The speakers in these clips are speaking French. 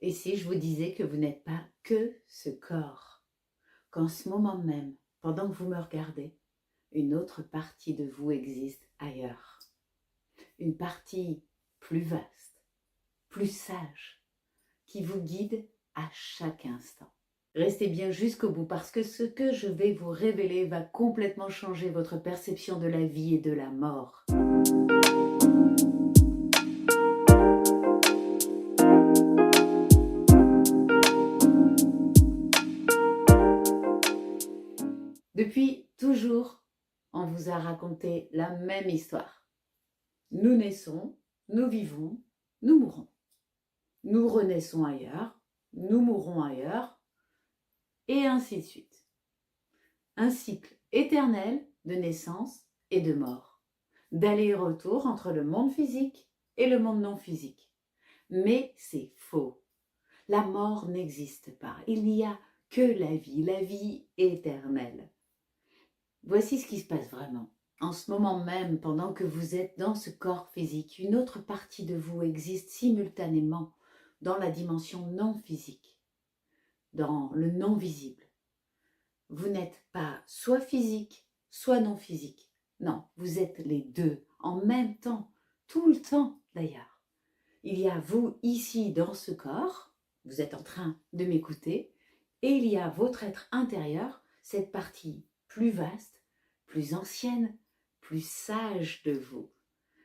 Et si je vous disais que vous n'êtes pas que ce corps, qu'en ce moment même, pendant que vous me regardez, une autre partie de vous existe ailleurs. Une partie plus vaste, plus sage, qui vous guide à chaque instant. Restez bien jusqu'au bout parce que ce que je vais vous révéler va complètement changer votre perception de la vie et de la mort. Depuis toujours, on vous a raconté la même histoire. Nous naissons, nous vivons, nous mourons. Nous renaissons ailleurs, nous mourrons ailleurs, et ainsi de suite. Un cycle éternel de naissance et de mort, d'aller-retour entre le monde physique et le monde non physique. Mais c'est faux. La mort n'existe pas. Il n'y a que la vie éternelle. Voici ce qui se passe vraiment. En ce moment même, pendant que vous êtes dans ce corps physique, une autre partie de vous existe simultanément dans la dimension non physique, dans le non visible. Vous n'êtes pas soit physique, soit non physique. Non, vous êtes les deux, en même temps, tout le temps d'ailleurs. Il y a vous ici dans ce corps, vous êtes en train de m'écouter, et il y a votre être intérieur, cette partie plus vaste, plus ancienne, plus sage de vous.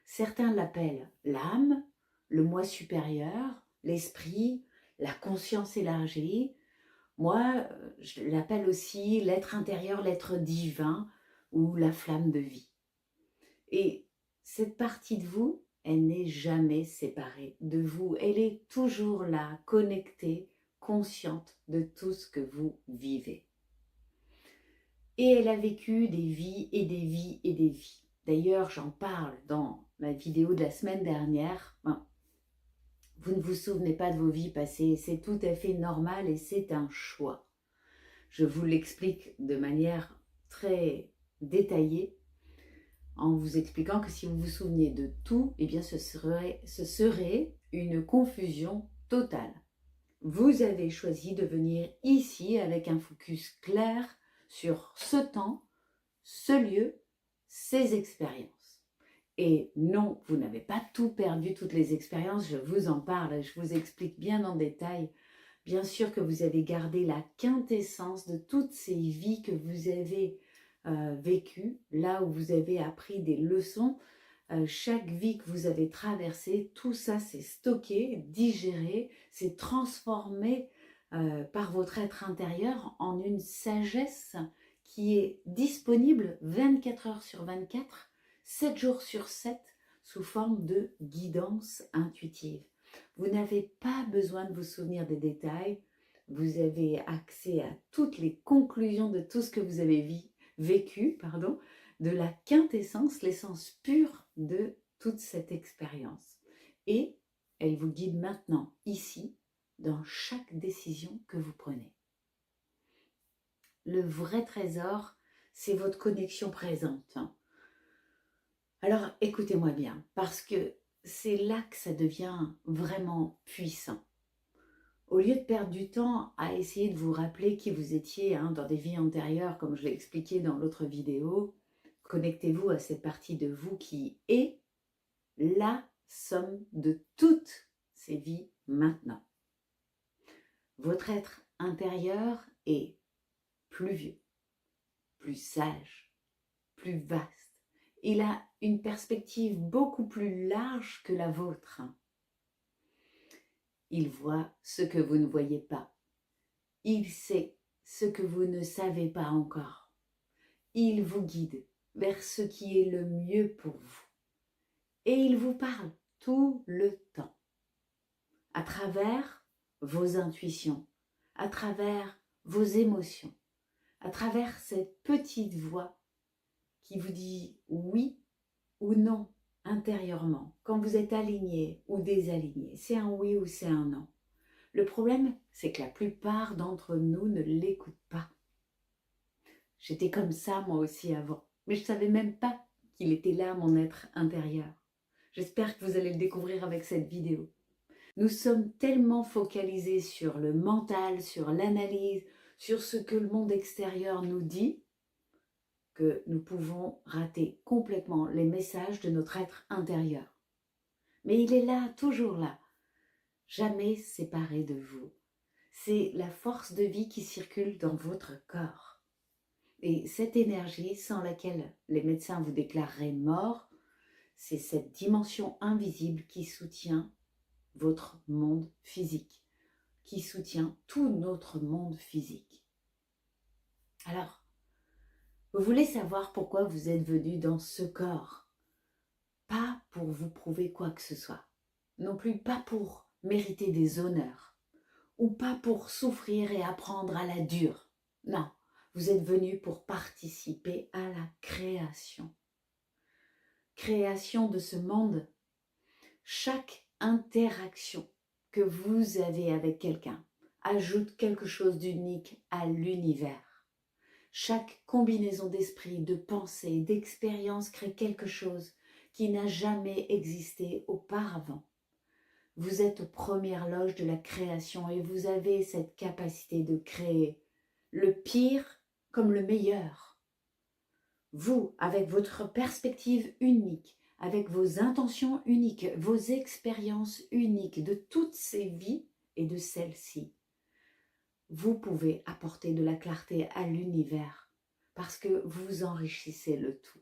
Certains l'appellent l'âme, le moi supérieur, l'esprit, la conscience élargie. Moi, je l'appelle aussi l'être intérieur, l'être divin ou la flamme de vie. Et cette partie de vous, elle n'est jamais séparée de vous. Elle est toujours là, connectée, consciente de tout ce que vous vivez. Et elle a vécu des vies et des vies et des vies. D'ailleurs, j'en parle dans ma vidéo de la semaine dernière. Vous ne vous souvenez pas de vos vies passées, c'est tout à fait normal et c'est un choix. Je vous l'explique de manière très détaillée en vous expliquant que si vous vous souveniez de tout, eh bien ce serait une confusion totale. Vous avez choisi de venir ici avec un focus clair sur ce temps, ce lieu, ces expériences. Et non, vous n'avez pas tout perdu, toutes les expériences, je vous en parle, je vous explique bien en détail. Bien sûr que vous avez gardé la quintessence de toutes ces vies que vous avez vécues, là où vous avez appris des leçons. Chaque vie que vous avez traversée, tout ça c'est stocké, digéré, c'est transformé par votre être intérieur en une sagesse qui est disponible 24 heures sur 24, 7 jours sur 7, sous forme de guidance intuitive. Vous n'avez pas besoin de vous souvenir des détails, vous avez accès à toutes les conclusions de tout ce que vous avez vécu, de la quintessence, l'essence pure de toute cette expérience. Et elle vous guide maintenant, ici, dans chaque décision que vous prenez. Le vrai trésor, c'est votre connexion présente. Alors écoutez-moi bien, parce que c'est là que ça devient vraiment puissant. Au lieu de perdre du temps à essayer de vous rappeler qui vous étiez dans des vies antérieures, comme je l'ai expliqué dans l'autre vidéo, connectez-vous à cette partie de vous qui est la somme de toutes ces vies maintenant. Votre être intérieur est plus vieux, plus sage, plus vaste. Il a une perspective beaucoup plus large que la vôtre. Il voit ce que vous ne voyez pas. Il sait ce que vous ne savez pas encore. Il vous guide vers ce qui est le mieux pour vous. Et il vous parle tout le temps, à travers vos intuitions, à travers vos émotions, à travers cette petite voix qui vous dit oui ou non intérieurement, quand vous êtes aligné ou désaligné. C'est un oui ou c'est un non. Le problème, c'est que la plupart d'entre nous ne l'écoutent pas. J'étais comme ça moi aussi avant, mais je ne savais même pas qu'il était là, mon être intérieur. J'espère que vous allez le découvrir avec cette vidéo. Nous sommes tellement focalisés sur le mental, sur l'analyse, sur ce que le monde extérieur nous dit, que nous pouvons rater complètement les messages de notre être intérieur. Mais il est là, toujours là, jamais séparé de vous. C'est la force de vie qui circule dans votre corps. Et cette énergie sans laquelle les médecins vous déclareraient mort, c'est cette dimension invisible qui soutient votre monde physique, qui soutient tout notre monde physique. Alors, vous voulez savoir pourquoi vous êtes venu dans ce corps? Pas pour vous prouver quoi que ce soit, non plus pas pour mériter des honneurs, ou pas pour souffrir et apprendre à la dure. Non, vous êtes venu pour participer à la création. Création de ce monde. Chaque interaction que vous avez avec quelqu'un ajoute quelque chose d'unique à l'univers. Chaque combinaison d'esprit, de pensée, d'expérience crée quelque chose qui n'a jamais existé auparavant. Vous êtes aux premières loges de la création et vous avez cette capacité de créer le pire comme le meilleur. Vous, avec votre perspective unique, avec vos intentions uniques, vos expériences uniques de toutes ces vies et de celles-ci, vous pouvez apporter de la clarté à l'univers parce que vous enrichissez le tout.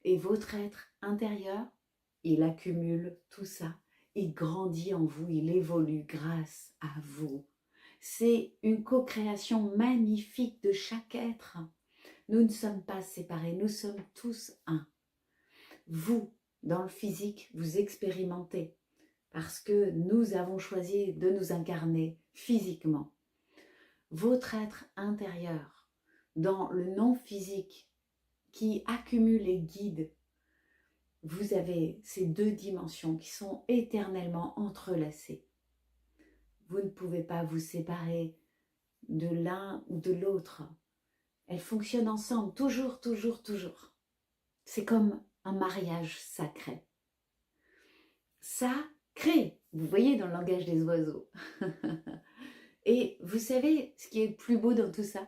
Et votre être intérieur, il accumule tout ça, il grandit en vous, il évolue grâce à vous. C'est une co-création magnifique de chaque être. Nous ne sommes pas séparés, nous sommes tous un. Vous, dans le physique, vous expérimentez parce que nous avons choisi de nous incarner physiquement. Votre être intérieur, dans le non-physique, qui accumule et guide, vous avez ces deux dimensions qui sont éternellement entrelacées. Vous ne pouvez pas vous séparer de l'un ou de l'autre. Elles fonctionnent ensemble, toujours, toujours, toujours. C'est comme un mariage sacré. Sacré, vous voyez dans le langage des oiseaux. Et vous savez ce qui est le plus beau dans tout ça?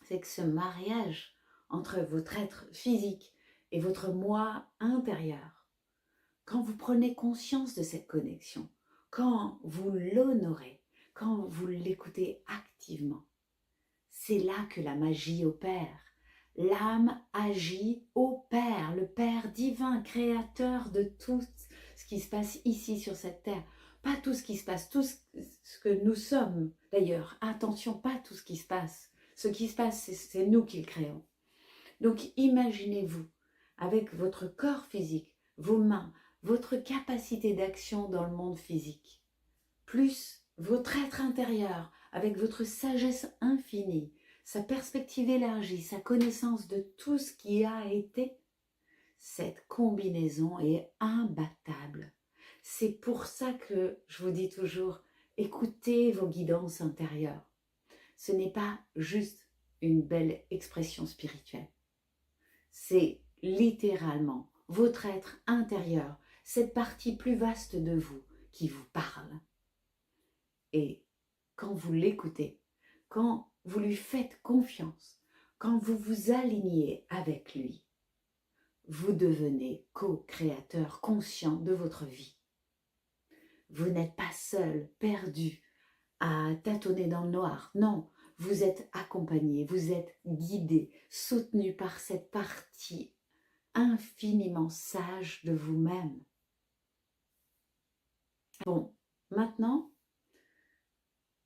C'est que ce mariage entre votre être physique et votre moi intérieur, quand vous prenez conscience de cette connexion, quand vous l'honorez, quand vous l'écoutez activement, c'est là que la magie opère. L'âme agit au Père, le Père divin, créateur de tout ce qui se passe ici sur cette terre. Pas tout ce qui se passe, tout ce que nous sommes d'ailleurs. Attention, pas tout ce qui se passe. Ce qui se passe, c'est nous qui le créons. Donc imaginez-vous, avec votre corps physique, vos mains, votre capacité d'action dans le monde physique, plus votre être intérieur, avec votre sagesse infinie, sa perspective élargie, sa connaissance de tout ce qui a été, cette combinaison est imbattable. C'est pour ça que je vous dis toujours, écoutez vos guidances intérieures. Ce n'est pas juste une belle expression spirituelle. C'est littéralement votre être intérieur, cette partie plus vaste de vous qui vous parle. Et quand vous l'écoutez, quand vous lui faites confiance, quand vous vous alignez avec lui, vous devenez co-créateur conscient de votre vie. Vous n'êtes pas seul, perdu, à tâtonner dans le noir. Non, vous êtes accompagné, vous êtes guidé, soutenu par cette partie infiniment sage de vous-même. Bon, maintenant,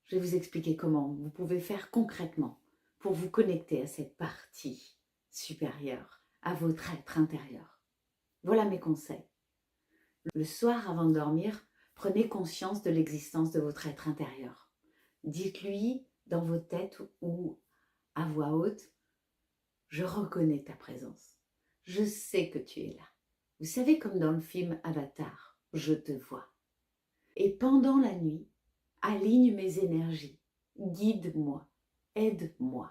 je vais vous expliquer comment vous pouvez faire concrètement pour vous connecter à cette partie supérieure, à votre être intérieur. Voilà mes conseils. Le soir, avant de dormir, prenez conscience de l'existence de votre être intérieur. Dites-lui dans votre tête ou à voix haute, je reconnais ta présence. Je sais que tu es là. Vous savez, comme dans le film Avatar, je te vois. Et pendant la nuit, aligne mes énergies, guide-moi, aide-moi.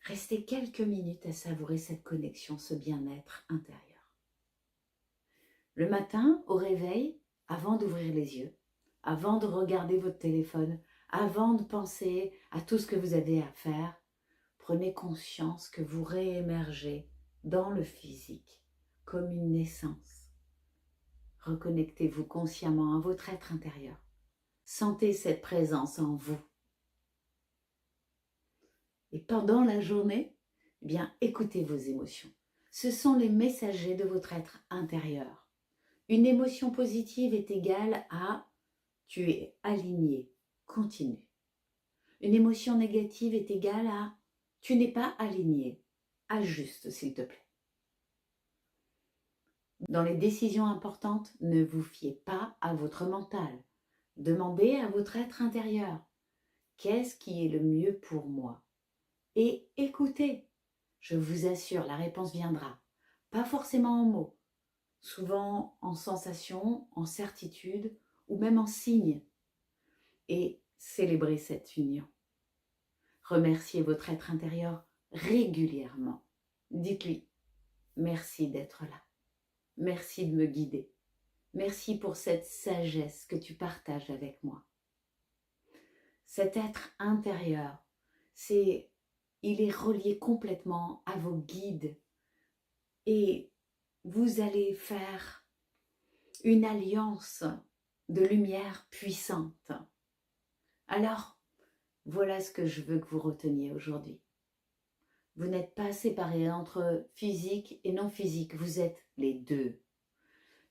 Restez quelques minutes à savourer cette connexion, ce bien-être intérieur. Le matin, au réveil, avant d'ouvrir les yeux, avant de regarder votre téléphone, avant de penser à tout ce que vous avez à faire, prenez conscience que vous réémergez dans le physique comme une naissance. Reconnectez-vous consciemment à votre être intérieur. Sentez cette présence en vous. Et pendant la journée, eh bien, écoutez vos émotions. Ce sont les messagers de votre être intérieur. Une émotion positive est égale à « tu es aligné, continue ». Une émotion négative est égale à « tu n'es pas aligné, ajuste s'il te plaît ». Dans les décisions importantes, ne vous fiez pas à votre mental. Demandez à votre être intérieur « qu'est-ce qui est le mieux pour moi ?» Et écoutez. Je vous assure, la réponse viendra. Pas forcément en mots, souvent en sensations, en certitude ou même en signes. Et célébrez cette union. Remerciez votre être intérieur régulièrement. Dites-lui « merci d'être là. Merci de me guider. Merci pour cette sagesse que tu partages avec moi. » Cet être intérieur, il est relié complètement à vos guides et vous allez faire une alliance de lumière puissante. Alors, voilà ce que je veux que vous reteniez aujourd'hui. Vous n'êtes pas séparés entre physique et non physique, vous êtes les deux.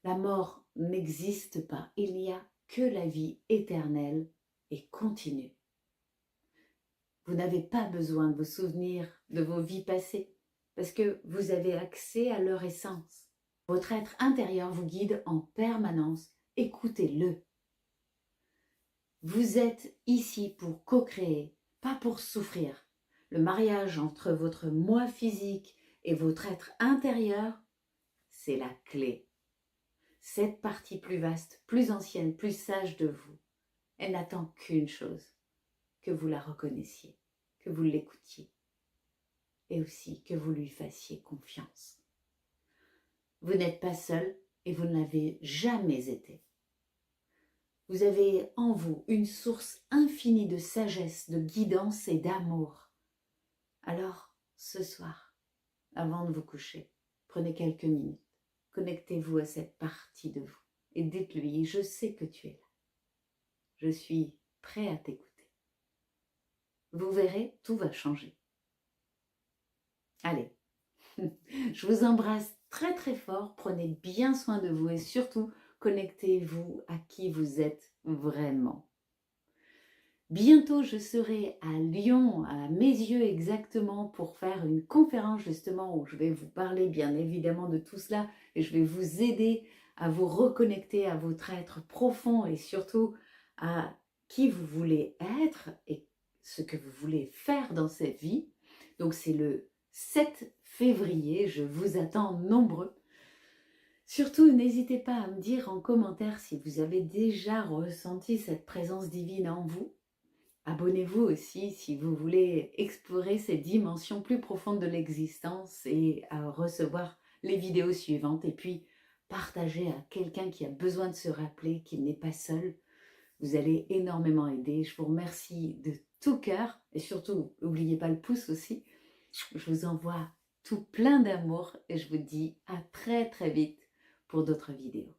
La mort n'existe pas, il n'y a que la vie éternelle et continue. Vous n'avez pas besoin de vous souvenir de vos vies passées parce que vous avez accès à leur essence. Votre être intérieur vous guide en permanence, écoutez-le. Vous êtes ici pour co-créer, pas pour souffrir. Le mariage entre votre moi physique et votre être intérieur, c'est la clé. Cette partie plus vaste, plus ancienne, plus sage de vous, elle n'attend qu'une chose, que vous la reconnaissiez, que vous l'écoutiez et aussi que vous lui fassiez confiance. Vous n'êtes pas seul et vous ne l'avez jamais été. Vous avez en vous une source infinie de sagesse, de guidance et d'amour. Alors, ce soir, avant de vous coucher, prenez quelques minutes, connectez-vous à cette partie de vous et dites-lui « je sais que tu es là. Je suis prêt à t'écouter. » Vous verrez, tout va changer. Allez, je vous embrasse très très fort, prenez bien soin de vous et surtout, connectez-vous à qui vous êtes vraiment. Bientôt, je serai à Lyon, à mes yeux exactement, pour faire une conférence justement où je vais vous parler bien évidemment de tout cela et je vais vous aider à vous reconnecter à votre être profond et surtout à qui vous voulez être et ce que vous voulez faire dans cette vie. Donc c'est le 7 février, je vous attends nombreux. Surtout, n'hésitez pas à me dire en commentaire si vous avez déjà ressenti cette présence divine en vous. Abonnez-vous aussi si vous voulez explorer ces dimensions plus profondes de l'existence et à recevoir les vidéos suivantes. Et puis, partagez à quelqu'un qui a besoin de se rappeler qu'il n'est pas seul. Vous allez énormément aider. Je vous remercie de tout cœur et surtout, n'oubliez pas le pouce aussi. Je vous envoie tout plein d'amour et je vous dis à très très vite pour d'autres vidéos.